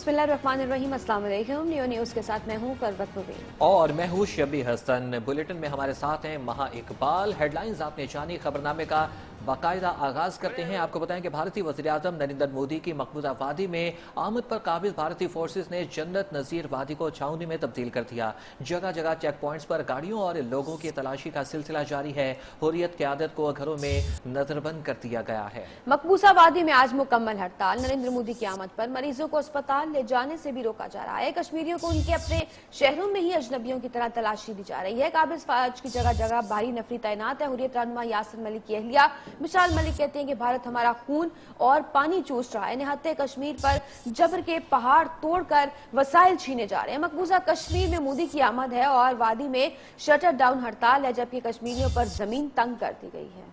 बिस्मिल्लाहिर्रहमानिर्रहीम, अस्सलाम वालेकुम। नियो न्यूज़ के साथ मैं हूँ फरवत मुबीन और मैं हूँ शबी हसन। बुलेटिन में हमारे साथ हैं महा इकबाल। हेडलाइंस आपने जानी, खबरनामे का बाकायदा आगाज करते हैं। आपको बताएं कि भारतीय वज़ीर-ए-आज़म नरेंद्र मोदी की मकबूजा वादी में आमद पर काबिज भारतीय फोर्सेस ने जन्नत नज़ीर वादी को छावनी में तब्दील कर दिया। जगह जगह चेक पॉइंट्स पर गाड़ियों और लोगों की तलाशी का सिलसिला जारी है। हुर्रियत क़यादत को घरों में नजरबंद कर दिया गया है। मकबूजा वादी में आज मुकम्मल हड़ताल। नरेंद्र मोदी की आमद पर मरीजों को अस्पताल ले जाने से भी रोका जा रहा है। कश्मीरियों को उनके अपने शहरों में ही अजनबियों की तरह तलाशी दी जा रही है। काबिज फौज की जगह जगह भारी नफरी तैनात है। हुर्रियत रहनुमा यासिर मलिक की अहलिया मिसाल मलिक कहते हैं कि भारत हमारा खून और पानी चूस रहा है। निहत्ते कश्मीर पर जबर के पहाड़ तोड़कर वसाइल छीने जा रहे हैं। मकबूजा कश्मीर में मोदी की आमद है और वादी में शटर डाउन हड़ताल है, जबकि कश्मीरियों पर जमीन तंग कर दी गई है।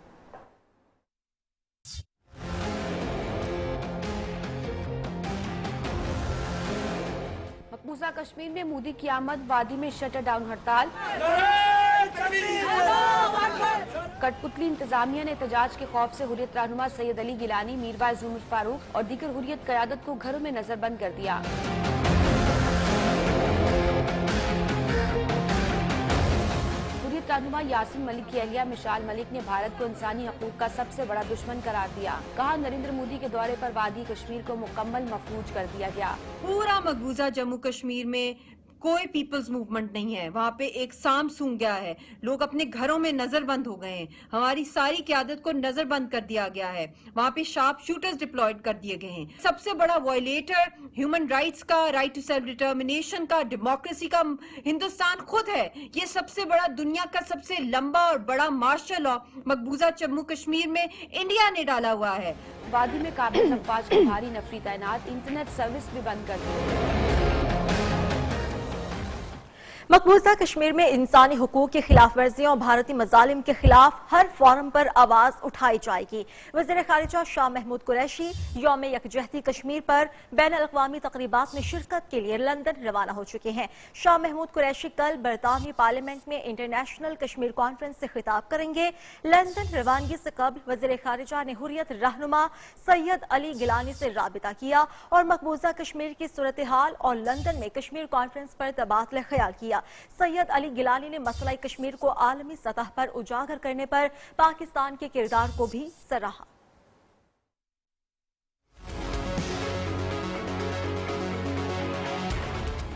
मकबूजा कश्मीर में मोदी की आमद, वादी में शटर डाउन हड़ताल। कठपुतली इंतजामिया ने एहतजाज के खौफ से हुर्रियत रहनुमा सैयद अली गिलानी, मीरवाइज उमर फारूक और दीगर हुर्रियत क़यादत को घरों में नजरबंद कर दिया। हुर्रियत रहनुमा यासिर मलिक की अहलिया मिसाल मलिक ने भारत को इंसानी हकूक का सबसे बड़ा दुश्मन करार दिया। कहा, नरेंद्र मोदी के दौरे पर वादी कश्मीर को मुकम्मल मफलूज कर दिया गया। पूरा मकबूजा जम्मू कश्मीर में कोई पीपल्स मूवमेंट नहीं है। वहाँ पे एक साम सूंघ गया है। लोग अपने घरों में नजरबंद हो गए हैं। हमारी सारी क़यादत को नजरबंद कर दिया गया है। वहाँ पे शार्प शूटर्स डिप्लॉयड कर दिए गए हैं। सबसे बड़ा वायलेटर ह्यूमन राइट्स का, राइट टू सेल्फ डिटर्मिनेशन का, डेमोक्रेसी का हिंदुस्तान खुद है। ये सबसे बड़ा, दुनिया का सबसे लंबा और बड़ा मार्शल लॉ मकबूजा जम्मू कश्मीर में इंडिया ने डाला हुआ है। वादी में काबिज अफवाज की भारी नफरी तैनात, इंटरनेट सर्विस भी बंद कर दी। मकबूजा कश्मीर में इंसानी हुकूक की खिलाफ वर्जियों और भारतीय मजालिम के खिलाफ हर फोरम पर आवाज उठाई जाएगी। वज़ीर ख़ारिजा शाह महमूद कुरैशी यौम यकजहती कश्मीर पर बैन अल-अक़वामी तक़रीबात में शिरकत के लिए लंदन रवाना हो चुके हैं। शाह महमूद कुरैशी कल बरतानवी पार्लियामेंट में इंटरनेशनल कश्मीर कॉन्फ्रेंस से खिताब करेंगे। लंदन रवानगी से कबल वज़ीर ख़ारिजा ने हुर्रियत रहनुमा सैयद अली गिलानी से राबिता किया और मकबूजा कश्मीर की सूरत हाल और लंदन में कश्मीर कॉन्फ्रेंस पर तबादला ख्याल किया। सैयद अली गिलानी ने मसला कश्मीर को आलमी सतह पर उजागर करने पर पाकिस्तान के किरदार को भी सराहा।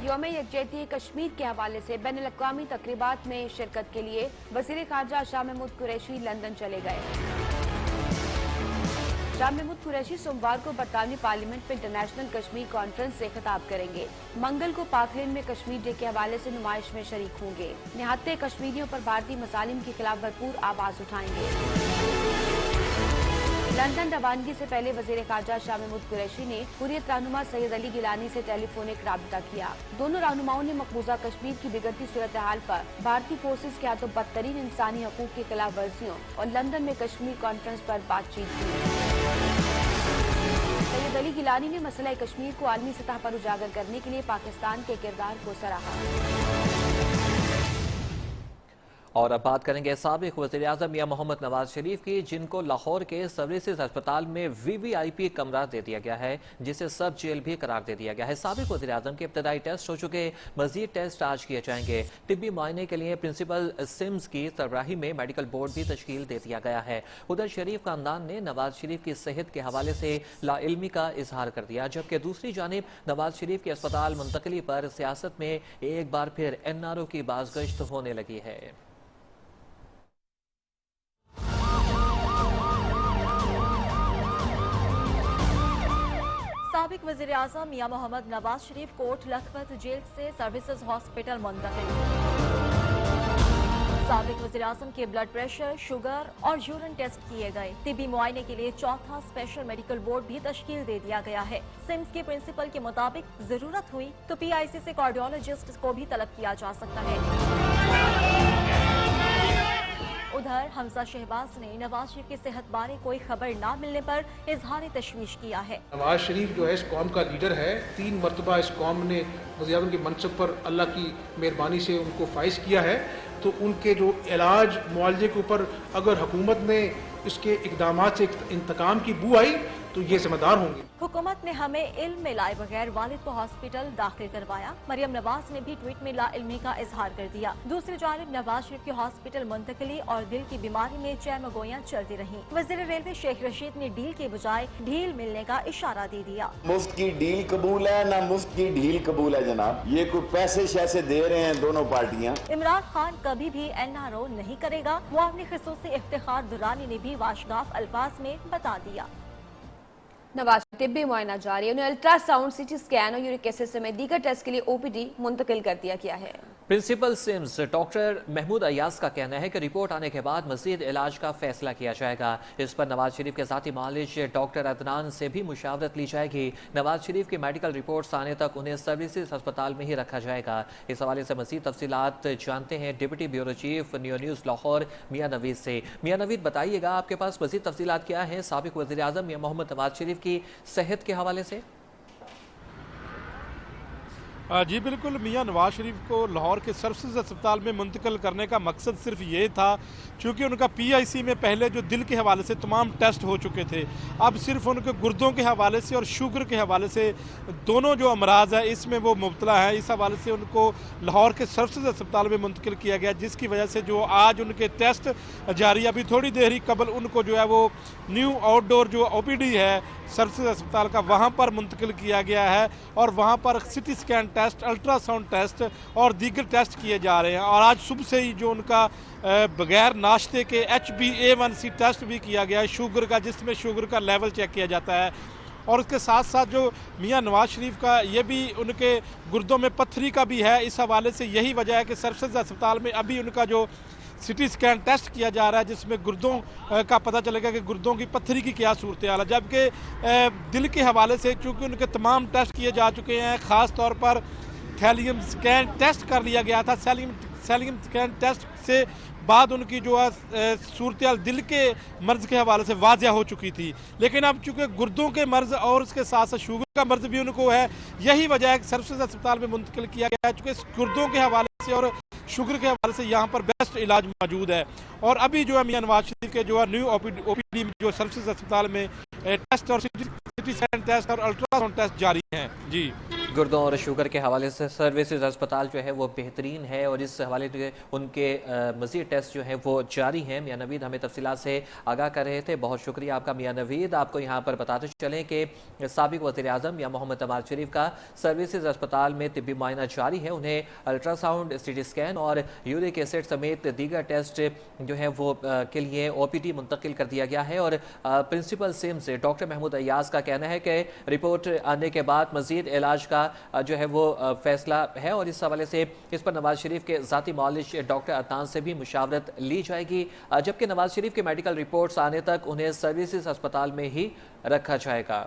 यौम यकजहती कश्मीर के हवाले से बैन अल-अक़वामी तक़रीबात में शिरकत के लिए वज़ीर ख़ारिजा शाह महमूद कुरैशी लंदन चले गए। शाह महमूद कुरैशी सोमवार को बरतानवी पार्लियामेंट में इंटरनेशनल कश्मीर कॉन्फ्रेंस से खिताब करेंगे। मंगल को पार्कलैंड में कश्मीर डे के हवाले से नुमाइश में शरीक होंगे। निहत्ते कश्मीरियों पर भारतीय मसालिम के खिलाफ भरपूर आवाज उठाएंगे। लंदन रवानगी से पहले वज़ीर ख़ारिजा शाह महमूद कुरैशी ने हुर्रियत रहनुमा सैयद अली गिलानी से टेलीफोनिक राब्ता किया। दोनों रहनुमाओं ने मकबूजा कश्मीर की बिगड़ती सूरत हाल पर भारतीय फोर्सेज के हाथों बदतरीन इंसानी हकूक की खिलाफ वर्जियों और लंदन में कश्मीर कॉन्फ्रेंस पर बातचीत की। सैयद अली गिलानी ने मसला कश्मीर को आलमी सतह पर उजागर करने के लिए पाकिस्तान के किरदार को सराहा। और अब बात करेंगे साबिक वज़ीर-ए-आज़म मियां मोहम्मद नवाज शरीफ की, जिनको लाहौर के सर्विसेज अस्पताल में VVIP कमरा दे दिया गया है, जिसे सब जेल भी करार दे दिया गया है। साबिक वज़ीर-ए-आज़म के इब्तदाई टेस्ट हो चुके, मजीद टेस्ट आज किए जाएंगे। तिब्बी मुआयने के लिए प्रिंसिपल सिम्स की सरबराही में मेडिकल बोर्ड भी तश्कील दे दिया गया है। उधर शरीफ खानदान ने नवाज शरीफ की सेहत के हवाले से लाइल्मी का इजहार कर दिया, जबकि दूसरी जानिब नवाज शरीफ की अस्पताल मुंतकली पर सियासत में एक बार फिर NRO की बाज़गश्त होने लगी है। साबिक वज़ीर आज़म मियां मोहम्मद नवाज शरीफ कोट लखपत जेल से सर्विसेज हॉस्पिटल मुंतकिल। साबिक वज़ीर आज़म के ब्लड प्रेशर, शुगर और यूरिन टेस्ट किए गए। तिब्बी मुआयने के लिए चौथा स्पेशल मेडिकल बोर्ड भी तश्कील दे दिया गया है। सिम्स के प्रिंसिपल के मुताबिक जरूरत हुई तो PIC से कार्डियोलॉजिस्ट को भी तलब किया जा सकता है। उधर हमजा शहबाज ने नवाज शरीफ की सेहत बारे कोई खबर न मिलने पर इजहार तशवीश किया है। नवाज शरीफ जो है इस कौम का लीडर है। 3 मरतबा इस कौम ने वज़ीर-ए-आज़म के मनसब पर अल्लाह की मेहरबानी से उनको फाइज किया है। तो उनके जो इलाज मुआवजे के ऊपर अगर हुकूमत ने इसके इकदामात से इंतकाम की बू आई तो ये जिम्मेदार होंगे। हुकूमत ने हमें इल्म में लाए बगैर वालिद को हॉस्पिटल दाखिल करवाया। मरियम नवाज ने भी ट्वीट में लाइल्मी का इजहार कर दिया। दूसरी जानिब नवाज शरीफ की हॉस्पिटल मुंतकिली और दिल की बीमारी में चहमगोयां चलती रही। वजीर रेलवे शेख रशीद ने डील के बजाय ढील मिलने का इशारा दे दिया। मुफ्त की डील कबूल है ना मुफ्त की ढील कबूल है जनाब। ये कोई पैसे शैसे दे रहे हैं दोनों पार्टियां। इमरान खान कभी भी NRO नहीं करेगा। मुआवनी खसूसी इफ्तिखार दुरानी ने भी वाशगाफ अल्फाज में बता दिया। नवाज तिब्बी मुआयना जारी है, उन्हें अल्ट्रासाउंड, CT स्कैन और यूरिक एसिड समेत दीगर टेस्ट के लिए OPD मुंतकिल कर दिया गया है। प्रिंसिपल सिम्स डॉक्टर महमूद अयाज का कहना है कि रिपोर्ट आने के बाद मजीद इलाज का फैसला किया जाएगा। इस पर नवाज शरीफ के साथी मालिश डॉक्टर अदनान से भी मुशावरत ली जाएगी। नवाज शरीफ की मेडिकल रिपोर्ट्स आने तक उन्हें सर्विसेज अस्पताल में ही रखा जाएगा। इस हवाले से मजीद तफसीलात जानते हैं deputy bureau chief new news Lahore मियां नवीद से। मियां नवीद, बताइएगा आपके पास मजीद तफसीलात क्या हैं साबिक वज़ीर आज़म मियां मोहम्मद नवाज शरीफ की सेहत के हवाले से? जी बिल्कुल, मियां नवाज शरीफ को लाहौर के सर्विसेज अस्पताल में मुंतकिल करने का मकसद सिर्फ ये था क्योंकि उनका PIC में पहले जो दिल के हवाले से तमाम टेस्ट हो चुके थे, अब सिर्फ उनके गुर्दों के हवाले से और शुगर के हवाले से दोनों जो अमराज है इसमें वो मुब्तला है। इस हवाले से उनको लाहौर के सर्विसेज अस्पताल में मुंतकिल किया गया, जिसकी वजह से जो आज उनके टेस्ट जारी, अभी थोड़ी देर ही कबल उनको जो है वो न्यू आउटडोर जो OPD है सर्विसेज अस्पताल का, वहाँ पर मुंतकिल किया गया है और वहाँ पर CT scan test, ultrasound test और दीगर टेस्ट किए जा रहे हैं। और आज सुबह से ही जो उनका बगैर नाश्ते के HbA1c टेस्ट भी किया गया है शुगर का, जिसमें शुगर का लेवल चेक किया जाता है। और उसके साथ साथ जो मियां नवाज शरीफ का ये भी उनके गुर्दों में पत्थरी का भी है। इस हवाले से यही वजह है कि सर्विसेज अस्पताल में अभी उनका जो CT स्कैन टेस्ट किया जा रहा है, जिसमें गुर्दों का पता चलेगा कि गुर्दों की पत्थरी की क्या सूरत हाल है। जबकि दिल के हवाले से चूँकि उनके तमाम टेस्ट किए जा चुके हैं, ख़ास तौर पर थैलियम स्कैन टेस्ट कर लिया गया था। थैलियम स्कैन टेस्ट से बाद उनकी जो है सूरत हाल दिल के मर्ज़ के हवाले से वाज़िया हो चुकी थी, लेकिन अब चूँकि गुर्दों के मर्ज़ और उसके साथ साथ शुगर का मर्ज़ भी उनको है, यही वजह है कि सर्विसेज अस्पताल में मुंतकिल किया गया है। चूँकि गुर्दों के हवाले से और शुगर के हवाले से यहाँ पर बेस्ट इलाज मौजूद है। और अभी जो है मियां नवाज शरीफ के जो है न्यू OPD में जो सर्विसेज अस्पताल में टेस्ट और CT स्कैन टेस्ट और अल्ट्रासाउंड टेस्ट जारी हैं। जी, गुर्दों और शुगर के हवाले से सर्विसेज अस्पताल जो है वो बेहतरीन है और इस हवाले से उनके मज़ीद टेस्ट जो है वो जारी हैं। मियां नवीद हमें तफसीलात से आगाह कर रहे थे, बहुत शुक्रिया आपका मियां नवीद। आपको यहाँ पर बताते चलें कि साबिक वज़ीर आज़म मियां मोहम्मद नवाज शरीफ का सर्विसेज अस्पताल में तिब्बी मुआयना जारी है। उन्हें अल्ट्रासाउंड, CT स्कैन और यूरिक एसिड समेत दीगर टेस्ट जो है वो के लिए OPD मुंतकिल कर दिया गया है। और प्रिंसिपल सिम्स डॉक्टर महमूद अयाज का कहना है कि रिपोर्ट आने के बाद मज़ीद इलाज का जो है वो फैसला है और इस हवाले से इस पर नवाज शरीफ के ज़ाती मालिश डॉक्टर अदनान से भी मुशावरत ली जाएगी। जबकि नवाज शरीफ के मेडिकल रिपोर्ट्स आने तक उन्हें सर्विसेज अस्पताल में ही रखा जाएगा।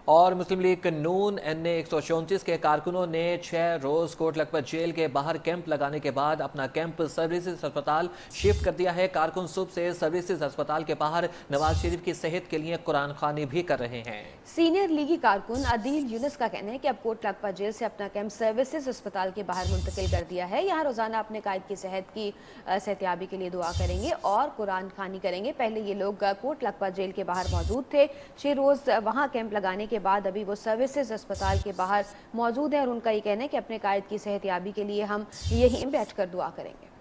और मुस्लिम लीग नून NA 134 के कारकुनों ने 6 रोज कोट लखपत जेल के बाहर कैंप लगाने के बाद अपना कैंप सर्विसेज अस्पताल शिफ्ट कर दिया है। कारकुन सुबह से सर्विसेज अस्पताल के बाहर नवाज शरीफ की सेहत के लिए कुरान खानी भी कर रहे हैं। सीनियर लीगी कारकुन अदील यूनुस का कहना है कि अब कोट लखपत जेल से अपना कैंप सर्विसेज अस्पताल के बाहर मुंतकिल कर दिया है। यहाँ रोजाना अपने कायद की सेहतयाबी के लिए दुआ करेंगे और कुरान खानी करेंगे। पहले ये लोग कोट लखपत जेल के बाहर मौजूद थे। 6 रोज वहाँ कैंप लगाने के बाद अभी वो सर्विसेज अस्पताल के बाहर मौजूद है और उनका ये कहना है कि अपने कायद की सेहतयाबी के लिए हम यहीं बैठकर दुआ करेंगे।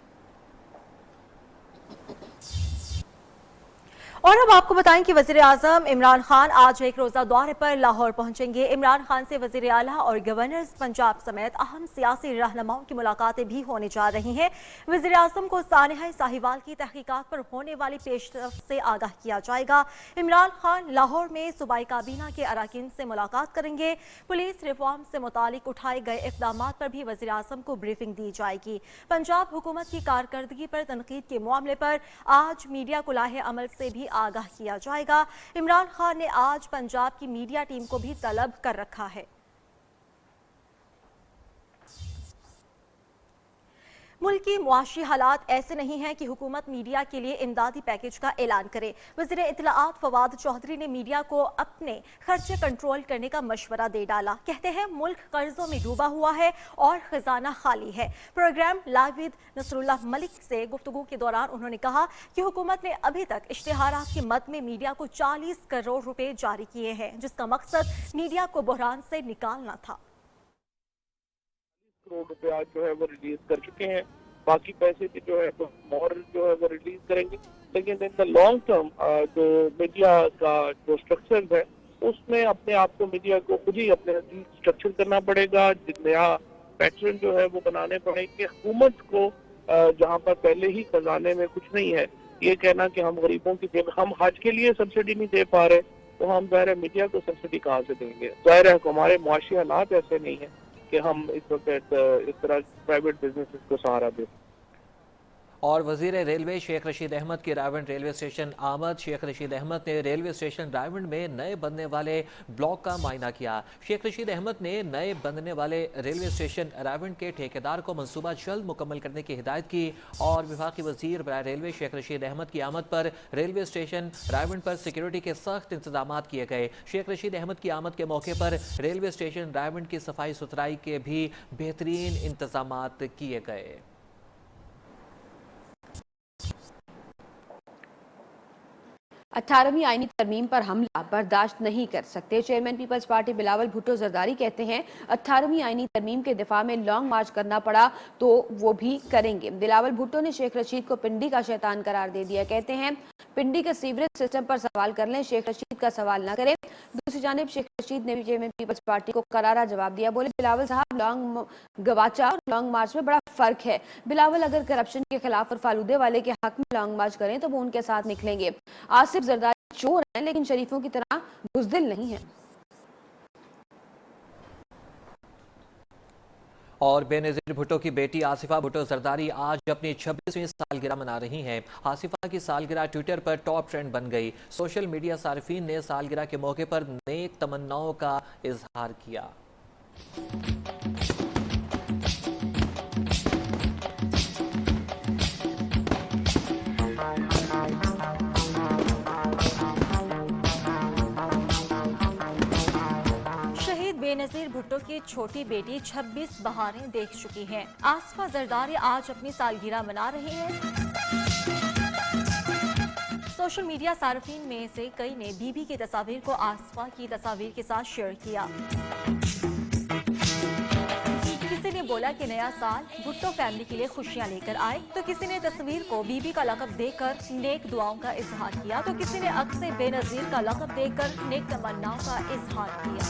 और अब आपको बताएं कि वजीर आजम इमरान खान आज एक रोजा दौरे पर लाहौर पहुंचेंगे। इमरान खान से वजीर आला और गवर्नर पंजाब समेत अहम सियासी रहनुमाओं की मुलाकातें भी होने जा रही हैं। वजीर आजम को सानिहा साहिवाल की तहकीकात पर होने वाली पेशरफ्त से आगाह किया जाएगा। इमरान खान लाहौर में सूबाई काबीना के अरकान से मुलाकात करेंगे। पुलिस रिफॉर्म से मुतालिक उठाए गए इकदाम पर भी वजीर आजम को ब्रीफिंग दी जाएगी। पंजाब हुकूमत की कारकर्दगी पर तनकीद के मामले पर आज मीडिया को लाहे अमल से भी आगाह किया जाएगा। इमरान खान ने आज पंजाब की मीडिया टीम को भी तलब कर रखा है। मुल्क की मुआशी हालात ऐसे नहीं हैं कि हुकूमत मीडिया के लिए इमदादी पैकेज का ऐलान करे। वज़ीर इत्तलाआत फवाद चौधरी ने मीडिया को अपने खर्चे कंट्रोल करने का मशवरा दे डाला। कहते हैं मुल्क कर्जों में डूबा हुआ है और खजाना खाली है। Programme live with Nasrullah Malik से गुफ्तगू के दौरान उन्होंने कहा कि हुकूमत ने अभी तक इश्तिहारात की मद में मीडिया को 40 करोड़ रुपए जारी किए हैं, जिसका मकसद मीडिया को बहरान से निकालना था। करोड़ रुपए आज जो है वो रिलीज कर चुके हैं, बाकी पैसे भी जो है वो और जो है वो रिलीज करेंगे। लेकिन इन द लॉन्ग टर्म जो मीडिया का जो स्ट्रक्चर है उसमें अपने आप को मीडिया को खुद ही अपने स्ट्रक्चर करना पड़ेगा, नया पैटर्न जो है वो बनाने पड़ेंगे। हुकूमत को जहाँ पर पहले ही खजाने में कुछ नहीं है, ये कहना कि हम गरीबों की जब हम हज के लिए सब्सिडी नहीं दे पा रहे तो हम ज़ाहिर है मीडिया को सब्सिडी कहाँ से देंगे। ज़ाहिर है हमारे मुआशी हालात ऐसे नहीं है कि हम इस वक्त इस तरह प्राइवेट बिजनेसेस को सहारा दें। और वजीर रेलवे शेख रशीद अहमद की रायवंड रेलवे स्टेशन आमद। शेख रशीद अहमद ने रेलवे स्टेशन रायवंड में नए बनने वाले ब्लॉक का मायना किया। शेख रशीद अहमद ने नए बनने वाले रेलवे स्टेशन रायवंड के ठेकेदार को मंसूबा जल्द मुकम्मल करने की हिदायत की और विफाकी वजीर बराए रेलवे शेख रशीद अहमद की आमद पर रेलवे स्टेशन रायवंड पर सिक्योरिटी के सख्त इंतजाम किए गए। शेख रशीद अहमद की आमद के मौके पर रेलवे स्टेशन रायवंड की सफाई सुथराई के भी बेहतरीन इंतजाम किए गए। 18वीं आईनी तरमीम पर हमला बर्दाश्त नहीं कर सकते। चेयरमैन पीपल्स पार्टी बिलावल भुट्टो जरदारी कहते हैं 18वीं आईनी तरमीम के दिफा में लॉन्ग मार्च करना पड़ा तो वो भी करेंगे। बिलावल भुट्टो ने शेख रशीद को पिंडी का शैतान करार दे दिया। कहते हैं पिंडी के सीवरेज सिस्टम पर सवाल कर लें, शेख रशीद का सवाल न करें। दूसरी जानिब शेख रशीद ने भी चेयरमैन पीपल्स पार्टी को करारा जवाब दिया। बोले बिलावल साहब लॉन्ग गवाचा और लॉन्ग मार्च में बड़ा फर्क है। बिलावल अगर करप्शन के खिलाफ और फालूदे वाले के हक में लॉन्ग मार्च करें तो वो उनके साथ निकलेंगे। आसिफ जरदारी चोर हैं लेकिन शरीफों की तरह बुज़दिल नहीं है। और बेनज़ीर भुट्टो की बेटी आसिफा भुट्टो जरदारी आज अपनी 26वीं सालगिरह मना रही हैं। आसिफा की सालगिरह ट्विटर पर टॉप ट्रेंड बन गई। सोशल मीडिया सार्फिन ने सालगिरह के मौके पर नेक तमन्नाओं का इजहार किया। बेनज़ीर भुट्टो की छोटी बेटी 26 बहारें देख चुकी हैं। आसिफा जरदारी आज अपनी सालगिरह मना रही हैं। सोशल मीडिया सार्फिन में से कई ने बीबी की तस्वीर को आसिफा की तस्वीर के साथ शेयर किया। किसी ने बोला कि नया साल भुट्टो फैमिली के लिए खुशियां लेकर आए, तो किसी ने तस्वीर को बीबी का लक़ब देकर नेक दुआओं का इजहार किया, तो किसी ने अक्स बेनज़ीर का लक़ब देकर नेक तमन्नाओं का इजहार किया।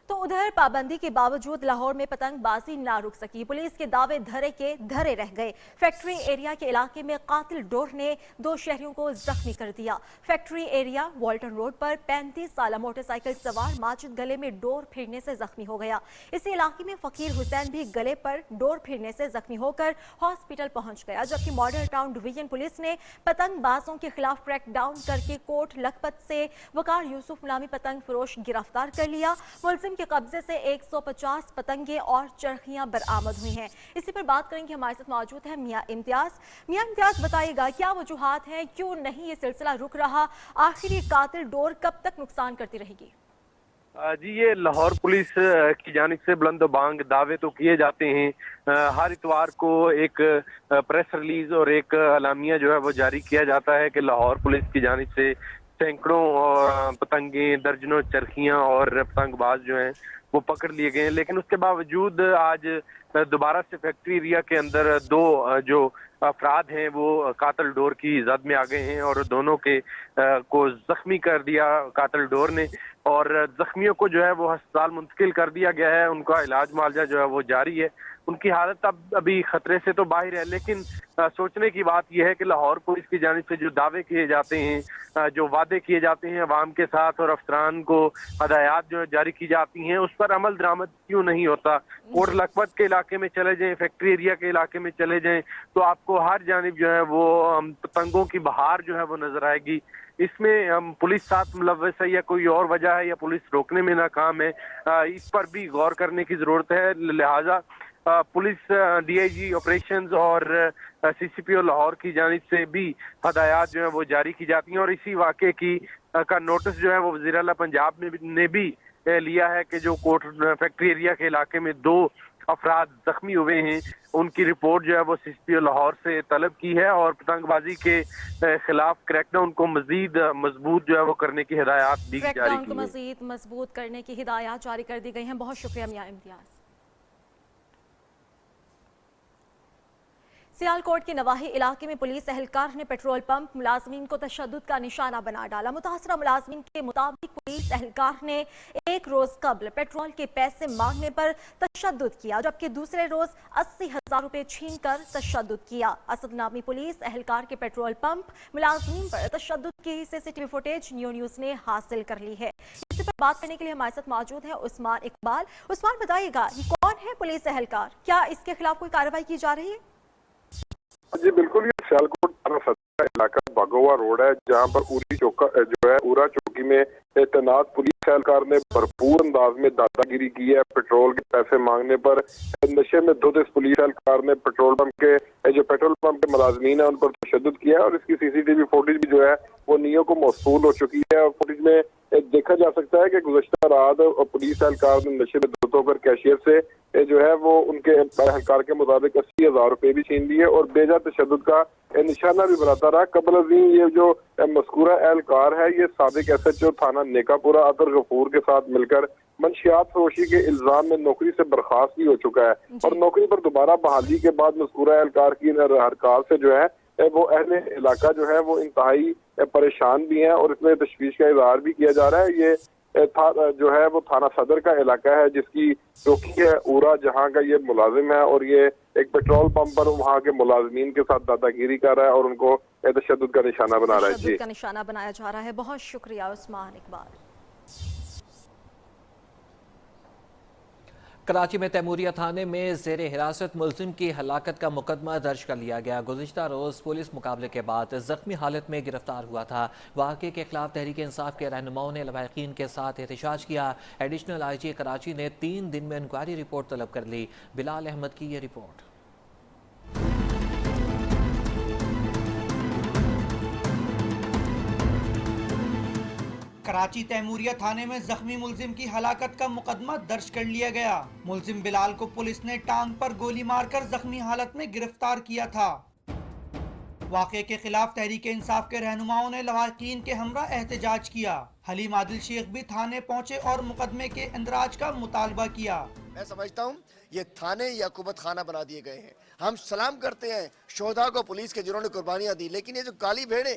तो उधर पाबंदी के बावजूद लाहौर में पतंगबाजी ना रुक सकी। पुलिस के दावे धरे के धरे रह गए। फैक्ट्री एरिया के इलाके में कातिल डोर ने 2 शहरियों को जख्मी कर दिया। फैक्ट्री एरिया वॉल्टन रोड पर 35 साल मोटरसाइकिल सवार माजिद गले में डोर फिरने से जख्मी हो गया। इसी इलाके में फकीर हुसैन भी गले पर डोर फिरने से जख्मी होकर हॉस्पिटल पहुंच गया। जबकि मॉडल टाउन डिवीजन पुलिस ने पतंगबाजों के खिलाफ क्रैकडाउन करके कोट लखपत से वकार यूसुफ नामी पतंग फरोश गिरफ्तार कर लिया। मुलजिम के कब्जे से 150 पतंगे और चरखियां बरामद हुई हैं। इसी पर बात करेंगे, हमारे साथ मौजूद है मियां इम्तियाज। मियां इम्तियाज, बताइएगा क्या वजूहात हैं, क्यों नहीं ये सिलसिला रुक रहा, आखिर ये कातिल डोर कब तक नुकसान करती रहेगी? जी, ये लाहौर पुलिस की जानिब से बुलंद-बांग दावे तो किए जाते हैं। हर इतवार को एक प्रेस रिलीज और एक अलामिया जो है वो जारी किया जाता है कि लाहौर पुलिस की जानिब से सैकड़ों पतंगे, दर्जनों चरखियां और पतंगबाज जो हैं वो पकड़ लिए गए हैं। लेकिन उसके बावजूद आज दोबारा से फैक्ट्री एरिया के अंदर 2 जो अफराद हैं वो कातिल डोर की जद में आ गए हैं और दोनों के को जख्मी कर दिया कातिल डोर ने और जख्मियों को जो है वो अस्पताल मुंतकिल कर दिया गया है। उनका इलाज मुआवजा जो है वो जारी है। उनकी हालत अब अभी खतरे से तो बाहर है, लेकिन सोचने की बात यह है कि लाहौर पुलिस की जानिब से जो दावे किए जाते हैं, जो वादे किए जाते हैं अवाम के साथ और अफसरान को हदायत जो जारी की जाती हैं, उस पर अमल दरामद क्यों नहीं होता। कोट लखपत के इलाके में चले जाएं, फैक्ट्री एरिया के इलाके में चले जाएं तो आपको हर जानिब जो है वो पतंगों की बहार जो है वो नजर आएगी। इसमें पुलिस साथ मुलव्वस है या कोई और वजह है या पुलिस रोकने में नाकाम है, इस पर भी गौर करने की जरूरत है। लिहाजा पुलिस डीआईजी ऑपरेशंस और सीसीपीओ लाहौर की जानिब से भी हदायत जो है वो जारी की जाती हैं और इसी वाक़े की का नोटिस जो है वो वज़ीर आला पंजाब ने भी लिया है कि जो कोट फैक्ट्री एरिया के इलाके में 2 अफराद जख्मी हुए हैं, उनकी रिपोर्ट जो है वो सीसीपीओ लाहौर से तलब की है और पतंगबाजी के खिलाफ क्रैकडाउन को मजीद मजबूत जो है वो करने की हिदायत भी जारी क्रैकडाउन की को है। मजीद मजबूत करने की हिदायत जारी कर दी गई हैं। बहुत शुक्रिया मियां इम्तियाज। सियालकोट के नवाही इलाके में पुलिस एहलकार ने पेट्रोल पंप मुलाजमीन को तशद्दुद का निशाना बना डाला। मुतासरा मुलाजमीन के मुताबिक पुलिस एहलकार ने एक रोज कबल पेट्रोल के पैसे मांगने पर तशद्दुद किया, जबकि दूसरे रोज 80,000 रुपए छीन कर तशद्दुद किया। असद नामी पुलिस एहलकार के पेट्रोल पंप मुलाजमीन पर तशद्दुद की सीसीटीवी फुटेज न्यूज़ ने हासिल कर ली है। इस पर बात करने के लिए हमारे साथ मौजूद है उस्मान इकबाल। उस्मान, बताइएगा ये कौन है पुलिस एहलकार, क्या इसके खिलाफ कोई कार्रवाई की जा रही है? जी बिल्कुल, ये सियालकोट थाना सदर इलाका बागोवा रोड है, जहां पर उरी चौका जो है उरा चौकी में तैनात पुलिस एहलकार ने भरपूर अंदाज में दादागिरी की है। पेट्रोल के पैसे मांगने पर नशे में धुत इस पुलिस एहलकार ने पेट्रोल पंप के मुलाजमीन है उन पर तशद्दुद किया है और इसकी सीसीटीवी फुटेज भी जो है वो नियो को मौसूल हो चुकी है। और फुटेज में देखा जा सकता है कि गुज़श्ता रात पुलिस एहलकार ने नशे में धुत होकर कैशियर से जो है वो उनके एहलकार के मुताबिक 80,000 रुपए भी छीन लिए और बेजा तशद्दुद का निशाना भी बनाता रहा। कबल अज़ीम ये जो मज़कूरा एहलकार है ये साबिक SHO थाना नेकापुरा अतर गफूर के साथ मिलकर मंशियात फरोशी के इल्जाम में नौकरी से बर्खास्त भी हो चुका है और नौकरी पर दोबारा बहाली के बाद मज़कूरा एहलकार की हरकत से जो है वो अहले इलाका जो है वो इंतहाई परेशान भी हैं और इसमें तशवीश का इजहार भी किया जा रहा है। ये जो है वो थाना सदर का इलाका है जिसकी चौकी है उरा, जहां का ये मुलाजिम है और ये एक पेट्रोल पंप पर वहां के मुलाजमीन के साथ दादागिरी कर रहा है और उनको तशद्दुद का निशाना बना रहा है। जी, का निशाना बनाया जा रहा है। बहुत शुक्रिया उस्मान इकबाल। कराची में तैमूरिया थाने में जेर हिरासत मुलजिम की हलाकत का मुकदमा दर्ज कर लिया गया। गुज़िश्ता रोज़ पुलिस मुकाबले के बाद जख्मी हालत में गिरफ्तार हुआ था। वाक़े के खिलाफ तहरीक इंसाफ के रहनुमाओं ने लवाहिकीन के साथ एहतजाज किया। एडिशनल IG कराची ने 3 दिन में इंक्वायरी रिपोर्ट तलब कर ली। बिलाल अहमद की ये रिपोर्ट। कराची तैमूरिया थाने में जख्मी मुलजिम की हलाकत का मुकदमा दर्ज कर लिया गया। मुलजिम बिलाल को पुलिस ने टांग पर गोली मारकर जख्मी हालत में गिरफ्तार किया था। वाक़े के खिलाफ तहरीक इंसाफ के रहनुमाओं ने लवाहिकीन के हमरा एहतजाज किया। हलीम आदिल शेख भी थाने पहुंचे और मुकदमे के इंदराज का मुतालबा किया। मैं समझता हूँ ये थाने या हुकूमत खाना बना दिए गए हैं। हम सलाम करते हैं शोधा को, पुलिस के जिन्होंने कुर्बानियाँ दी, लेकिन ये जो काली भेड़े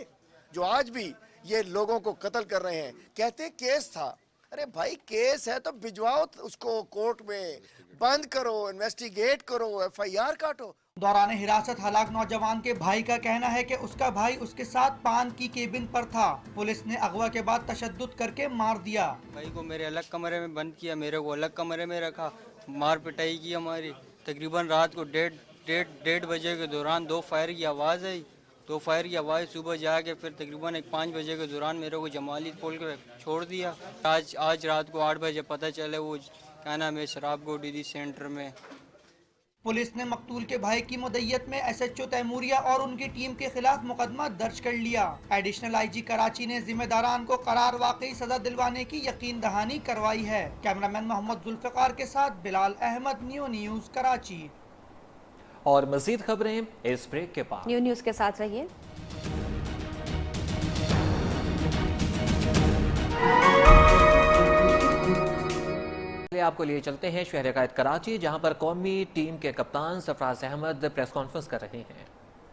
जो आज भी ये लोगों को कत्ल कर रहे हैं, कहते केस था। अरे भाई केस है तो भिजवाओ उसको कोर्ट में, बंद करो, इन्वेस्टिगेट करो, FIR काटो। दौरान हिरासत हलाक नौजवान के भाई का कहना है कि उसका भाई उसके साथ पान की केबिन पर था। पुलिस ने अगवा के बाद तशद्दुद करके मार दिया। भाई को मेरे अलग कमरे में बंद किया, मेरे को अलग कमरे में रखा, मार पिटाई की हमारी। तकरीबन रात को डेढ़ बजे के दौरान 2 फायर की आवाज़ आई। 2 फायर की आवाज़ सुबह जाके फिर तकरीबन 5 बजे के दौरान मेरे को जमाली पुल के छोड़ दिया। आज रात को 8 बजे पता चले वो क्या नाम है शराब गोडी सेंटर में। पुलिस ने मकतूल के भाई की मुद्दत में SHO तैमूरिया और उनकी टीम के खिलाफ मुकदमा दर्ज कर लिया। एडिशनल IG कराची ने जिम्मेदारान को करार वाकई सजा दिलवाने की यकीन दहानी करवाई है। कैमरामैन मोहम्मद जुल्फिकार के साथ बिलाल अहमद, न्यूज़ कराची। और मजीद खबरें इस ब्रेक के बाद। न्यूज़ के साथ रहिए। आपको लिए चलते हैं शहर कायद कराची, जहां पर कौमी टीम के कप्तान सरफराज अहमद प्रेस कॉन्फ्रेंस कर रहे हैं।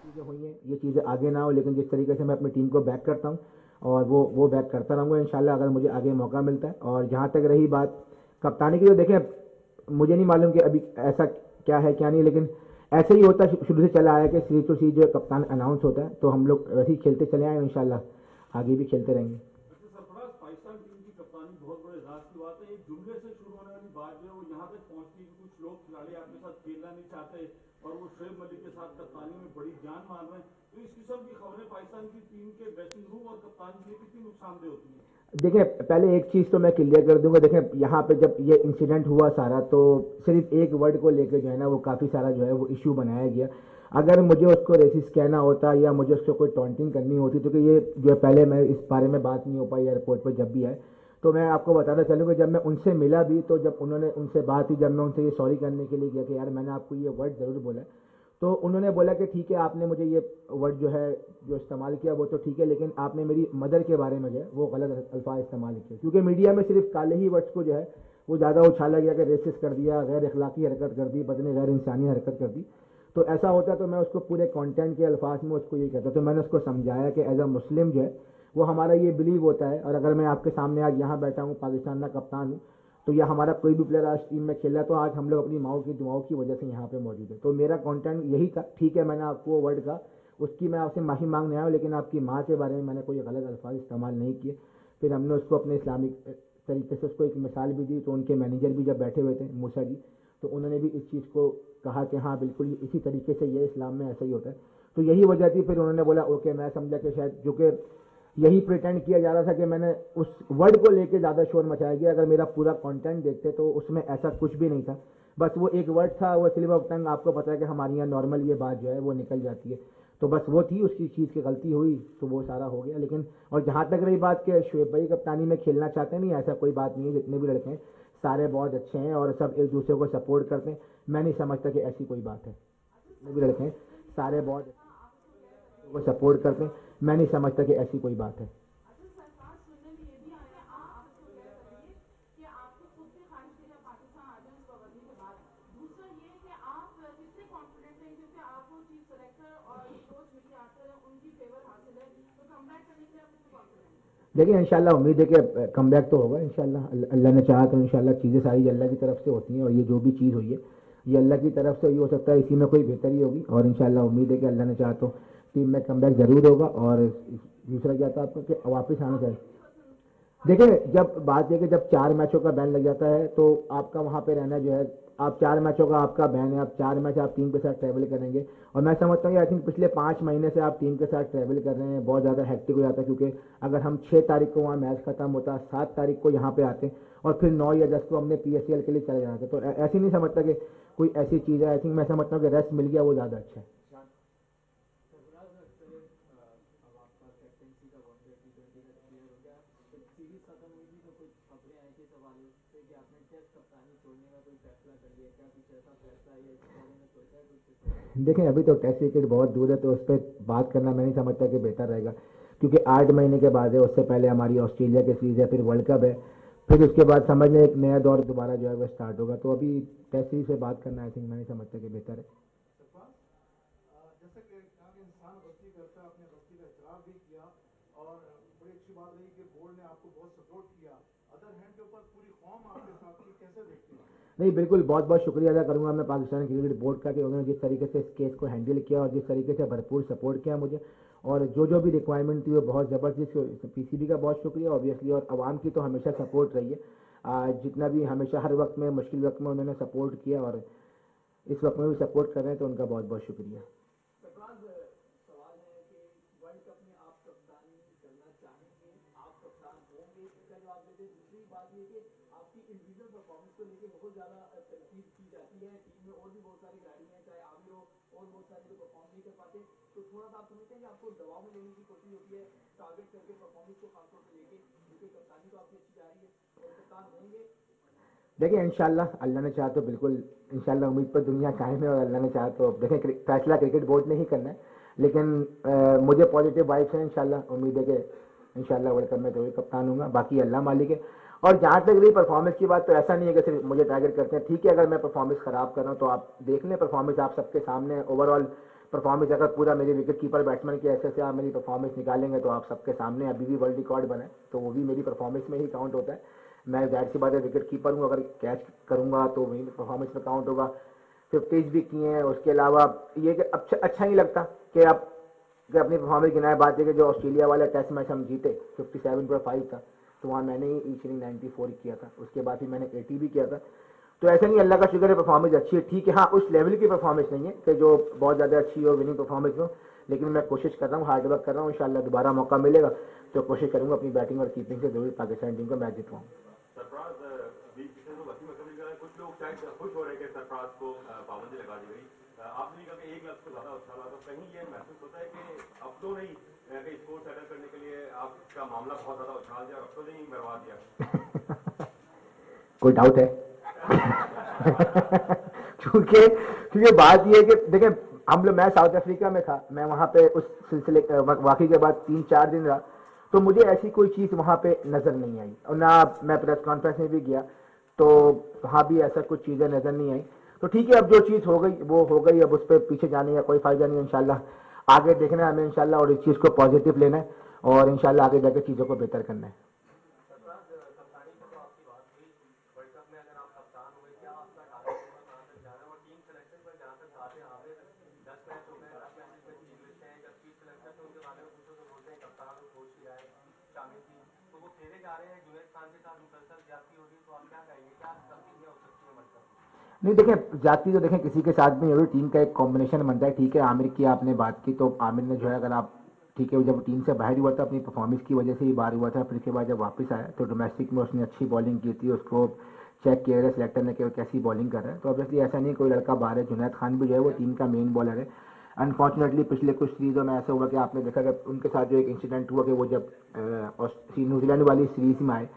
चीज़ें हुई हैं, ये चीज़ें आगे ना हो, लेकिन जिस तरीके से मैं अपनी टीम को बैक करता हूँ और वो बैक करता रहूँगा इंशाल्लाह, अगर मुझे आगे मौका मिलता है। और जहाँ तक रही बात कप्तानी की, तो देखें मुझे नहीं मालूम कि अभी ऐसा क्या है क्या नहीं, लेकिन ऐसे ही होता शुरू से चला आया कि सीरीज टू सीरीज जो कप्तान अनाउंस होता है तो हम लोग वैसे ही खेलते चले आए, इंशाल्लाह आगे भी खेलते रहेंगे। बात है, एक जुमले से शुरू होने वाली बात जो है वो यहाँ तक पहुँचती है कि कुछ लोग खिलाड़ी आपके साथ खेलना नहीं चाहते और वो शोएब मलिक के साथ कप्तानी में बड़ी जान मार रहे हैं, तो इस किस्म की खबरें पाकिस्तान की टीम के बैटिंग रूम और कप्तान के लिए कितनी नुकसानदेह होती है? देखिए, पहले एक चीज़ तो मैं क्लियर कर दूंगा। देखिए, यहाँ पे जब ये इंसिडेंट हुआ सारा, तो सिर्फ एक वर्ड को लेकर जो है ना वो काफ़ी सारा जो है वो इशू बनाया गया। अगर मुझे उसको रेसिस्ट कहना होता या मुझे उसको कोई टॉन्टिंग करनी होती, तो कि ये जो है पहले मैं इस बारे में बात नहीं हो पाई एयरपोर्ट पर जब भी आए, तो मैं आपको बताना चलूँगा जब मैं उनसे मिला भी, तो जब उन्होंने उनसे बात हुई, जब मैं उनसे ये सॉरी करने के लिए गया कि यार मैंने आपको ये वर्ड ज़रूर बोला, तो उन्होंने बोला कि ठीक है आपने मुझे ये वर्ड जो है जो इस्तेमाल किया वो तो ठीक है, लेकिन आपने मेरी मदर के बारे में जो है वो गलत अल्फाज इस्तेमाल किए, क्योंकि मीडिया में सिर्फ काले ही वर्ड्स को जो है वो ज़्यादा उछाला गया कि रेसिस्ट कर दिया, गैर अखलाकी हरकत कर दी, बदने गैर इंसानी हरकत कर दी। तो ऐसा होता तो मैं उसको पूरे कंटेंट के अल्फाज में उसको ये कहता। तो मैंने उसको समझाया कि एज अ मुस्लिम जो है वो हमारा ये बिलीव होता है, और अगर मैं आपके सामने आज यहाँ बैठा हूँ, पाकिस्तान का कप्तान हूँ, तो या हमारा कोई भी प्लेयर आज टीम में खेला, तो आज हम लोग अपनी माओ की दुआओं की वजह से यहाँ पे मौजूद है। तो मेरा कंटेंट यही था। ठीक है, मैंने आपको वो वर्ड कहा, उसकी मैं आपसे माफ़ी मांगने आया हूँ, लेकिन आपकी माँ के बारे में मैंने कोई गलत अल्फाज इस्तेमाल नहीं किए। फिर हमने उसको अपने इस्लामिक तरीके से उसको एक मिसाल भी दी, तो उनके मैनेजर भी जब बैठे हुए थे मूसा जी, तो उन्होंने भी इस चीज़ को कहा कि हाँ बिल्कुल इसी तरीके से ये इस्लाम में ऐसा ही होता है। तो यही वजह थी। फिर उन्होंने बोला ओके, मैं समझा कि शायद जो कि यही प्रिटेंड किया जा रहा था कि मैंने उस वर्ड को लेके ज़्यादा शोर मचाया गया। अगर मेरा पूरा कंटेंट देखते तो उसमें ऐसा कुछ भी नहीं था, बस वो एक वर्ड था, वो स्लिप ऑफ टंग। आपको पता है कि हमारे यहाँ नॉर्मल ये बात जो है वो निकल जाती है, तो बस वो थी, उसकी चीज़ की गलती हुई तो वो सारा हो गया। लेकिन और जहाँ तक रही बात कि शोएब भाई कप्तानी में खेलना चाहते हैं, नहीं ऐसा कोई बात नहीं है। जितने भी लड़के हैं सारे बहुत अच्छे हैं और सब एक दूसरे को सपोर्ट करते हैं। मैं नहीं समझता कि ऐसी कोई बात है। जितने भी लड़के हैं सारे बहुत को सपोर्ट करते हैं, मैं नहीं समझता कि ऐसी कोई बात है। देखिए इंशाल्लाह उम्मीद है कि कमबैक तो होगा इंशाल्लाह। अल्लाह ने चाहा तो इंशाल्लाह चीज़ें सारी अल्लाह की तरफ से होती हैं, और ये जो भी चीज़ हुई है ये अल्लाह की तरफ से ही हो सकता है, इसी में कोई बेहतरी होगी। और इंशाल्लाह उम्मीद है कि अल्लाह ने चाहा तो टीम में कमबैक ज़रूर होगा। और दूसरा क्या था आपका कि वापस आना चाहिए। देखिए, जब बात है कि जब 4 मैचों का बैन लग जाता है तो आपका वहाँ पे रहना जो है, आप 4 मैचों का आपका बैन है, आप 4 मैच आप टीम के साथ ट्रैवल करेंगे। और मैं समझता हूँ कि आई थिंक पिछले 5 महीने से आप टीम के साथ ट्रैवल कर रहे हैं, बहुत ज़्यादा हेक्टिक हो जाता है। क्योंकि अगर हम 6 तारीख को वहाँ मैच खत्म होता, 7 तारीख को यहाँ पे आते और फिर 9 अगस्त को हमने PSL के लिए चले जाना था, तो ऐसी नहीं समझता कि कोई ऐसी चीज़ है। आई थिंक मैं समझता हूँ कि रेस्ट मिल गया वो ज़्यादा अच्छा है। देखें, अभी तो टेस्ट क्रिकेट बहुत दूर है, तो उस पर बात करना मैं नहीं समझता कि बेहतर रहेगा, क्योंकि 8 महीने के बाद है। उससे पहले हमारी ऑस्ट्रेलिया की सीरीज है, फिर वर्ल्ड कप है, फिर उसके बाद समझ लें एक नया दौर दोबारा जो है वो स्टार्ट होगा। तो अभी टेस्ट सीरीज से बात करना आई थिंक मैं नहीं समझता कि बेहतर है। जैसे कि इंसान गलती करता है, अपनी गलती का इकरार भी किया, और बड़ी अच्छी बात रही कि बोर्ड ने आपको बहुत सपोर्ट किया। अदर हैंड के ऊपर पूरी कौम आपके साथ थी, कैसे देखते हैं? नहीं, बिल्कुल बहुत बहुत शुक्रिया अदा करूंगा मैं पाकिस्तान क्रिकेट बोर्ड का कि उन्होंने जिस तरीके से इस केस को हैंडल किया और जिस तरीके से भरपूर सपोर्ट किया मुझे, और जो भी रिक्वायरमेंट थी वो बहुत ज़बरदस्त। PCB का बहुत शुक्रिया ऑब्वियसली, और आवाम की तो हमेशा सपोर्ट रही है। जितना भी हमेशा हर वक्त में मुश्किल वक्त में उन्होंने सपोर्ट किया और इस वक्त में भी सपोर्ट कर रहे हैं, तो उनका बहुत बहुत शुक्रिया। देखिए इंशाल्लाह अल्लाह ने चाहा तो बिल्कुल इंशाल्लाह उम्मीद पर दुनिया कायम है, और अल्लाह ने चाहा तो देखें फैसला क्रिकेट बोर्ड ने ही करना है, लेकिन मुझे पॉजिटिव वाइब्स हैं। इंशाल्लाह उम्मीद है कि इंशाल्लाह वर्ल्ड कप में तो कप्तान हूँगा, बाकी अल्लाह मालिक है। और जहाँ तक रही परफॉर्मेंस की बात, तो ऐसा नहीं है कि सिर्फ मुझे टारगेट करते हैं। ठीक है, अगर मैं परफॉर्मेंस ख़राब कर रहा हूँ तो आप देख लें, परफॉर्मेंस आप सबके सामने ओवरऑल परफॉर्मेंस अगर पूरा मेरे विकेट कीपर बैट्समैन के ऐसे से आप मेरी परफॉर्मेंस निकालेंगे तो आप सबके सामने अभी भी वर्ल्ड रिकॉर्ड बना है, तो वो भी मेरी परफॉर्मेंस में ही काउंट होता है। मैं जाहिर सी बात है विकेट कीपर हूँ, अगर कैच करूँगा तो वही परफॉर्मेंस में काउंट होगा। 50s भी किए हैं। उसके अलावा ये कि अच्छा नहीं लगता कि आप अपनी परफॉर्मेंस गिनाए। बात है कि जो ऑस्ट्रेलिया वाला टेस्ट मैच हम जीते 57 पर 5 था, तो वहाँ मैंने ही ईच इनिंग 94 किया था, उसके बाद फिर मैंने 80 भी किया था। तो ऐसा नहीं, अल्लाह का शुक्र है परफॉर्मेंस अच्छी है, ठीक है। हाँ, उस लेवल की परफॉर्मेंस नहीं है कि जो बहुत ज़्यादा अच्छी हो, विनिंग परफॉर्मेंस हो, लेकिन मैं कोशिश कर रहा हूँ, हार्ड वर्क कर रहा हूँ। इंशाल्लाह दोबारा मौका मिलेगा तो कोशिश करूँगा अपनी बैटिंग और कीपिंग से जरूर पाकिस्तान टीम को मैच जितवाऊँ। कुछ लोग शायद खुश हो रहे हैं कि सरफराज को पाबंदी लगा दी गई, आपने कहा कि 1 लाख से ज़्यादा उछाला, तो कहीं ये महसूस होता है कि अब तो नहीं कि स्कोर सेटल करने के लिए आपका मामला बहुत ज़्यादा उछाल दिया, अब तो नहीं मरवा दिया? कोई डाउट है? क्योंकि बात ये है कि देखें, हम लोग, मैं साउथ अफ्रीका में था, मैं वहाँ पे उस सिलसिले वाकई के बाद 3-4 दिन रहा, तो मुझे ऐसी कोई चीज़ वहाँ पे नज़र नहीं आई, और ना मैं प्रेस कॉन्फ्रेंस में भी गया तो वहाँ भी ऐसा कुछ चीज़ें नज़र नहीं आई। तो ठीक है, अब जो चीज़ हो गई वो हो गई, अब उस पर पीछे जाने का कोई फ़ायदा नहीं है। इंशाल्लाह आगे देखना है हमें इंशाल्लाह, और इस चीज़ को पॉजिटिव लेना है और इंशाल्लाह आगे जाकर चीज़ों को बेहतर करना है। नहीं देखें, जाती तो देखें किसी के साथ भी नहीं, टीम का एक कॉम्बिनेशन बनता है। ठीक है, आमिर की आपने बात की, तो आमिर ने जो है, अगर आप ठीक है, जब टीम से बाहर हुआ था अपनी परफॉर्मेंस की वजह से ही बाहर हुआ था, फिर उसके बाद जब वापस आया तो डोमेस्टिक में उसने अच्छी बॉलिंग की थी, उसको चेक किया गया सिलेक्टर ने कि कैसी बॉलिंग कर रहा है। तो ऑब्वियसली ऐसा नहीं कोई लड़का बाहर है, जुनैद खान भी जो है वो टीम का मेन बॉलर है। अनफॉर्चुनेटली पिछले कुछ सीरीजों में ऐसा हुआ कि आपने देखा कि उनके साथ जो एक इंसिडेंट हुआ कि वो जब न्यूजीलैंड वाली सीरीज में आए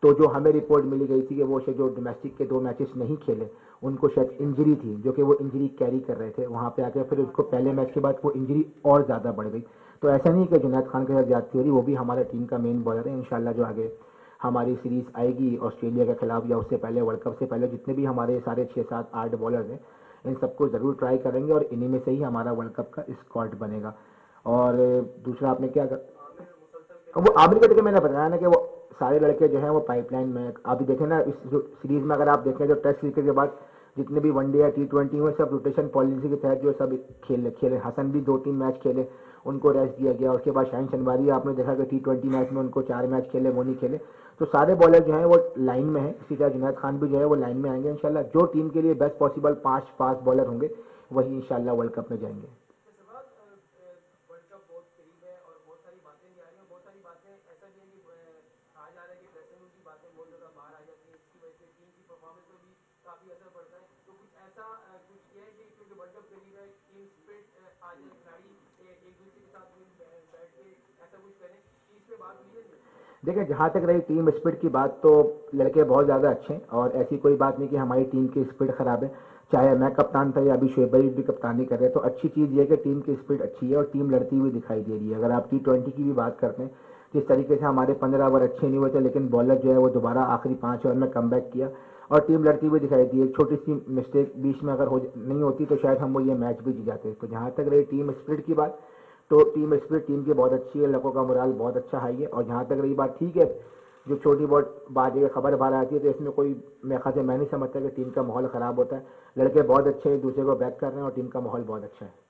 तो जो हमें रिपोर्ट मिली गई थी कि वो जो डोमेस्टिक के 2 मैचेस नहीं खेले, उनको शायद इंजरी थी, जो कि वो इंजरी कैरी कर रहे थे वहाँ पे आके, फिर उसको पहले मैच के बाद वो इंजरी और ज़्यादा बढ़ गई। तो ऐसा नहीं कि जुनैद खान के साथ ज्यादती हो रही, वो भी हमारा टीम का मेन बॉलर है। इंशाल्लाह जो आगे हमारी सीरीज आएगी ऑस्ट्रेलिया के खिलाफ या उससे पहले, वर्ल्ड कप से पहले, जितने भी हमारे सारे 6-7-8 बॉलर हैं, इन सबको ज़रूर ट्राई करेंगे और इन्हीं में से ही हमारा वर्ल्ड कप का स्क्वाड बनेगा। और दूसरा आपने क्या कर, वो आमिर का देखिए मैंने बताया ना कि वो सारे लड़के जो हैं वो पाइपलाइन में, अभी देखें ना इस सीरीज में, अगर आप देखें जो टेस्ट क्रिकेट के बाद जितने भी वनडे या T20 हुए, सब रोटेशन पॉलिसी के तहत जो सब खेले। हसन भी 2-3 मैच खेले, उनको रेस्ट दिया गया। उसके बाद शाहीन शनवारी आपने देखा कि T20 मैच में उनको 4 मैच खेले, वो नहीं खेले। तो सारे बॉलर जो हैं वो लाइन में हैं, इसी तरह जुनैद खान भी जो है वो लाइन में आएंगे इंशाल्लाह। जो टीम के लिए बेस्ट पॉसिबल 5 फास्ट बॉलर होंगे वही इंशाल्लाह वर्ल्ड कप में जाएंगे। देखिए, जहाँ तक रही टीम स्पिरिट की बात, तो लड़के बहुत ज़्यादा अच्छे हैं और ऐसी कोई बात नहीं कि हमारी टीम की स्पिरिट ख़राब है। चाहे मैं कप्तान था या अभी शोएब भाई भी कप्तानी कर रहे हैं, तो अच्छी चीज़ ये है कि टीम की स्पिरिट अच्छी है और टीम लड़ती हुई दिखाई दे रही है। अगर आप T20 की भी बात करते हैं, जिस तरीके से हमारे 15 ओवर अच्छे नहीं हुए थे, लेकिन बॉलर जो है वो दोबारा आखिरी 5 ओवर में कमबैक किया और टीम लड़ती हुई दिखाई दी। एक छोटी सी मिस्टेक बीच में अगर नहीं होती तो शायद हम वो ये मैच भी जीत जाते। तो जहाँ तक रही टीम स्पिरिट की बात, तो टीम स्पिरिट टीम की बहुत अच्छी है, लड़कों का मोराल बहुत अच्छा हाई है। और जहाँ तक रही बात, ठीक है, जो छोटी बहुत बात है खबर बाहर आती है तो इसमें कोई मेरे ख्याल से मैं नहीं समझता कि टीम का माहौल ख़राब होता है। लड़के बहुत अच्छे हैं, दूसरे को बैक कर रहे हैं और टीम का माहौल बहुत अच्छा है।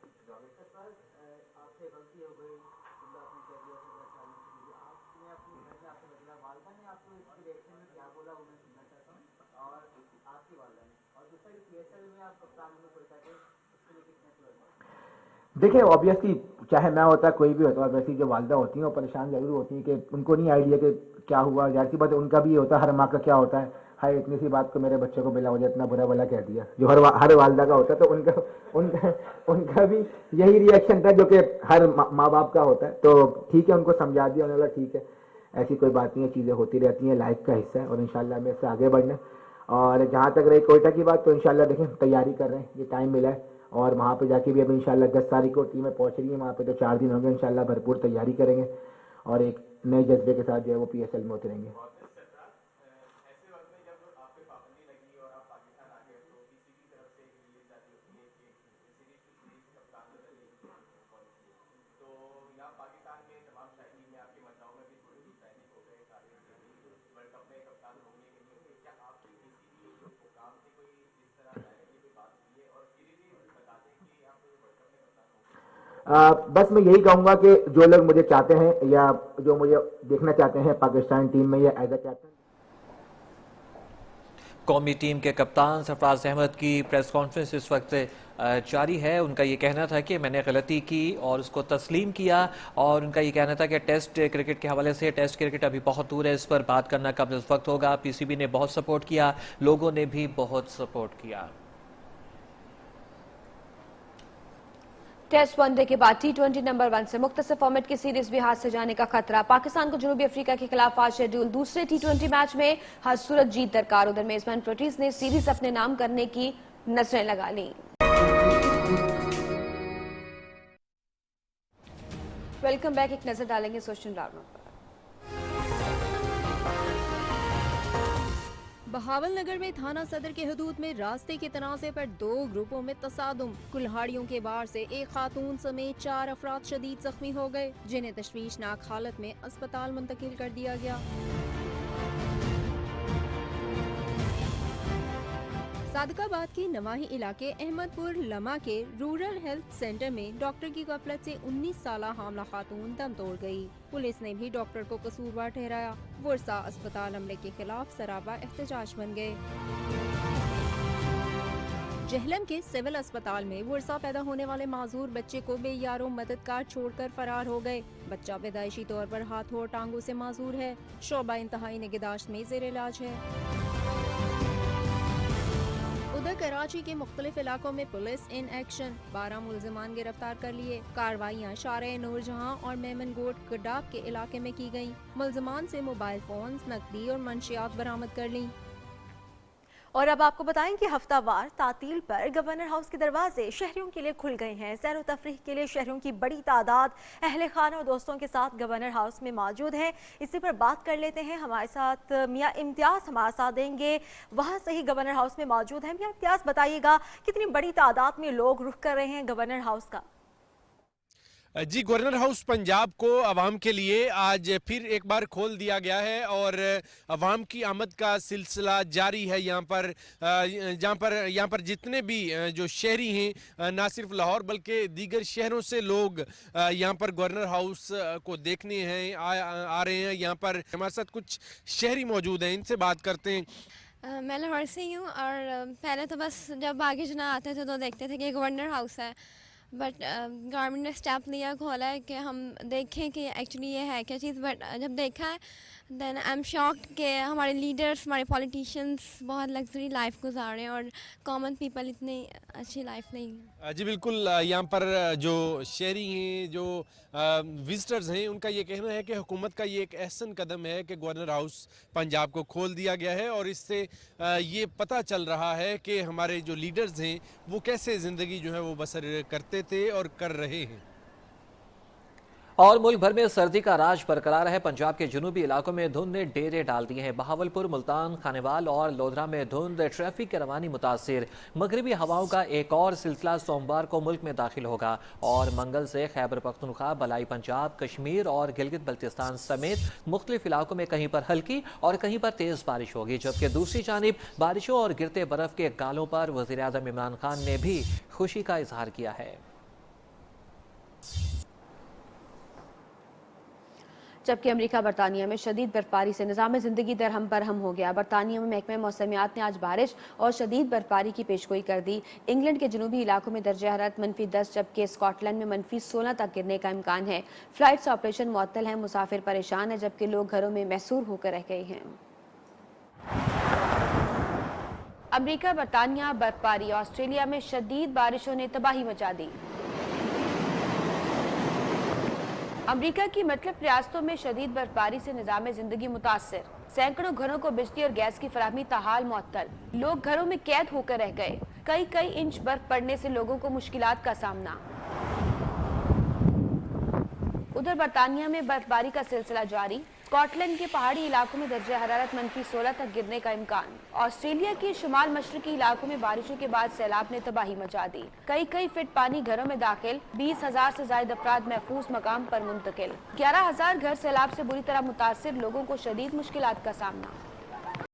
देखिए, ऑब्वियसली चाहे मैं होता कोई भी होता, वैसी जो वालदा होती हैं वो परेशान जरूर होती हैं कि उनको नहीं आइडिया कि क्या हुआ। जाहिर सी बात है, उनका भी होता है, हर माँ का क्या होता है, हाय इतनी सी बात को मेरे बच्चे को बिला वजह इतना बुरा भला कह दिया, जो हर वालदा का होता है। तो उनका भी यही रिएक्शन था जो कि हर माँ बाप का होता है। तो ठीक है, उनको समझा दिया, उन्होंने बोला ठीक है, ऐसी कोई बात नहीं है, चीज़ें होती रहती हैं, लाइफ का हिस्सा है और इंशाल्लाह हमें इससे आगे बढ़ना। और जहाँ तक रही कोयटा की बात, तो इंशाल्लाह देखें तैयारी कर रहे हैं, ये टाइम मिला है और वहाँ पे जाके भी अभी इंशाल्लाह 10 तारीख को टीमें पहुँच रही हैं वहाँ पे, तो 4 दिन होंगे इंशाल्लाह, भरपूर तैयारी करेंगे और एक नए जज्बे के साथ जो है वो PSL में उतरेंगे। बस मैं यही कहूंगा कि जो लोग मुझे चाहते हैं या जो मुझे देखना चाहते हैं पाकिस्तान टीम में या एज अ कैप्टन। कौमी टीम के कप्तान सरफराज अहमद की प्रेस कॉन्फ्रेंस इस वक्त जारी है। उनका ये कहना था कि मैंने गलती की और उसको तस्लीम किया, और उनका ये कहना था कि टेस्ट क्रिकेट के हवाले से टेस्ट क्रिकेट अभी बहुत दूर है, इस पर बात करना कब इस वक्त होगा। पीसीबी ने बहुत सपोर्ट किया, लोगों ने भी बहुत सपोर्ट किया। टेस्ट वनडे के बाद T20 नंबर 1 से मुख्तसर फॉर्मेट की सीरीज भी हाथ से जाने का खतरा। पाकिस्तान को जनूबी अफ्रीका के खिलाफ आज शेड्यूल दूसरे T20 मैच में हर सूरत जीत दरकार। उधर मेजबान प्रोटीज ने सीरीज अपने नाम करने की नजरें लगा ली। Welcome back. एक नजर डालेंगे सोशल राउंड पर। बहावलनगर में थाना सदर के हदूद में रास्ते के तनाज़े पर 2 ग्रुपों में तसादुम। कुल्हाड़ियों के वार से एक खातून समेत 4 अफराद शदीद जख्मी हो गए, जिन्हें तशवीशनाक हालत में अस्पताल मुंतकिल कर दिया गया। सादकाबाद के नवाही इलाके अहमदपुर लमा के रूरल हेल्थ सेंटर में डॉक्टर की गफलत से 19 साला हामला खातून दम तोड़ गई। पुलिस ने भी डॉक्टर को कसूरवार ठहराया। वर्सा अस्पताल अमले के खिलाफ सराबा एहतजाज बन गए। जहलम के सिविल अस्पताल में वर्सा पैदा होने वाले माजूर बच्चे को बेयारों मददगार छोड़कर फरार हो गए। बच्चा पैदाइशी तौर पर हाथों और टांगों से माजूर है। शोबा इंतहाई निगहदाश्त में जेर इलाज है। उधर कराची के मुख्तलिफ इलाकों में पुलिस इन एक्शन, 12 मुल्जिमान गिरफ्तार कर लिए। कार्रवाइयाँ शारे नूरजहां और मेमन गोट गडाब के इलाके में की गयी। मुल्जिमान से मोबाइल फोन, नकदी और मंशियात बरामद कर ली। और अब आपको बताएं कि हफ्तावार तातील पर गवर्नर हाउस के दरवाजे शहरियों के लिए खुल गए हैं। सैर व तफरीह के लिए शहरियों की बड़ी तादाद अहले खाना और दोस्तों के साथ गवर्नर हाउस में मौजूद है। इसी पर बात कर लेते हैं। हमारे साथ मियाँ इम्तियाज़ हमारे साथ देंगे, वहाँ से ही गवर्नर हाउस में मौजूद है। मियाँ इम्तियाज़, बताइएगा कितनी बड़ी तादाद में लोग रुख कर रहे हैं गवर्नर हाउस का? जी, गवर्नर हाउस पंजाब को आवाम के लिए आज फिर एक बार खोल दिया गया है और आवाम की आमद का सिलसिला जारी है। यहाँ पर जितने भी जो शहरी हैं, ना सिर्फ लाहौर बल्कि दीगर शहरों से लोग यहाँ पर गवर्नर हाउस को देखने हैं आ रहे हैं। यहाँ पर हमारे साथ कुछ शहरी मौजूद हैं, इनसे बात करते हैं। मैं लाहौर से ही हूँ और पहले तो बस जब आगे जना आते थे तो देखते थे कि गवर्नर हाउस है, बट गवर्नमेंट ने स्टेप लिया, खोला है कि हम देखें कि एक्चुअली ये है क्या चीज़। बट जब देखा है देन आई एम शॉक्ड कि हमारे लीडर्स, हमारे पॉलिटिशियंस बहुत लग्जरी लाइफ गुजार रहे हैं और कॉमन पीपल इतनी अच्छी लाइफ नहीं। जी बिल्कुल, यहाँ पर जो शहरी हैं, जो विजिटर्स हैं, उनका ये कहना है कि हुकूमत का ये एक अहसन कदम है कि गवर्नर हाउस पंजाब को खोल दिया गया है और इससे ये पता चल रहा है कि हमारे जो लीडर्स हैं वो कैसे ज़िंदगी जो है वो बसर करते थे और कर रहे हैं। और मुल्क भर में सर्दी का राज बरकरार है। पंजाब के जुनूबी इलाकों में धुंध ने डेरे डाल दिए हैं। बहावलपुर, मुल्तान, खानेवाल और लोधरा में धुंध, ट्रैफिक की रवानी मुतासिर। मगरबी हवाओं का एक और सिलसिला सोमवार को मुल्क में दाखिल होगा और मंगल से खैबर पख्तूनख्वा, बलाई पंजाब, कश्मीर और गिलगित बल्तिस्तान समेत मुख्तलिफ इलाकों में कहीं पर हल्की और कहीं पर तेज बारिश होगी। जबकि दूसरी जानिब बारिशों और गिरते बर्फ के गालों पर वज़ीर आज़म इमरान खान ने भी खुशी का इजहार किया है। जबकि अमेरिका बरतानिया में शदीद बर्फबारी से निज़ाम ज़िंदगी दरहम बरहम हो गया। बरतानिया में महकमे मौसमियात ने आज बारिश और शदीद बर्फबारी की पेशगोई कर दी। इंग्लैंड के जनूबी इलाकों में दर्जा हरारत -10 जबकि स्कॉटलैंड में -16 तक गिरने का इम्कान है। फ्लाइट्स ऑपरेशन मुअत्तल हैं, मुसाफिर परेशान है, जबकि लोग घरों में महसूर होकर रह गए हैं। अमेरिका, बरतानिया, बर्फबारी, ऑस्ट्रेलिया में शदीद बारिशों ने तबाही मचा दी। अमेरिका की मतलब रियासतों में शदीद बर्फबारी से निज़ाम ज़िंदगी मुतासिर। सैकड़ों घरों को बिजली और गैस की फराहमी ताहाल मुअत्तल। लोग घरों में कैद होकर रह गए। कई इंच बर्फ पड़ने से लोगों को मुश्किलात का सामना। उधर बरतानिया में बर्फबारी का सिलसिला जारी। स्कॉटलैंड के पहाड़ी इलाकों में दर्जा हरारत -16 तक गिरने का इम्कान। ऑस्ट्रेलिया के शुमाल मशरकी इलाकों में बारिशों के बाद सैलाब ने तबाही मचा दी। कई फीट पानी घरों में दाखिल। 20,000 से ज्यादा अफराद महफूज मकाम पर मुंतकिल। 11,000 घर सैलाब से बुरी तरह मुतासिर। लोगों को शदीद मुश्किलात का सामना।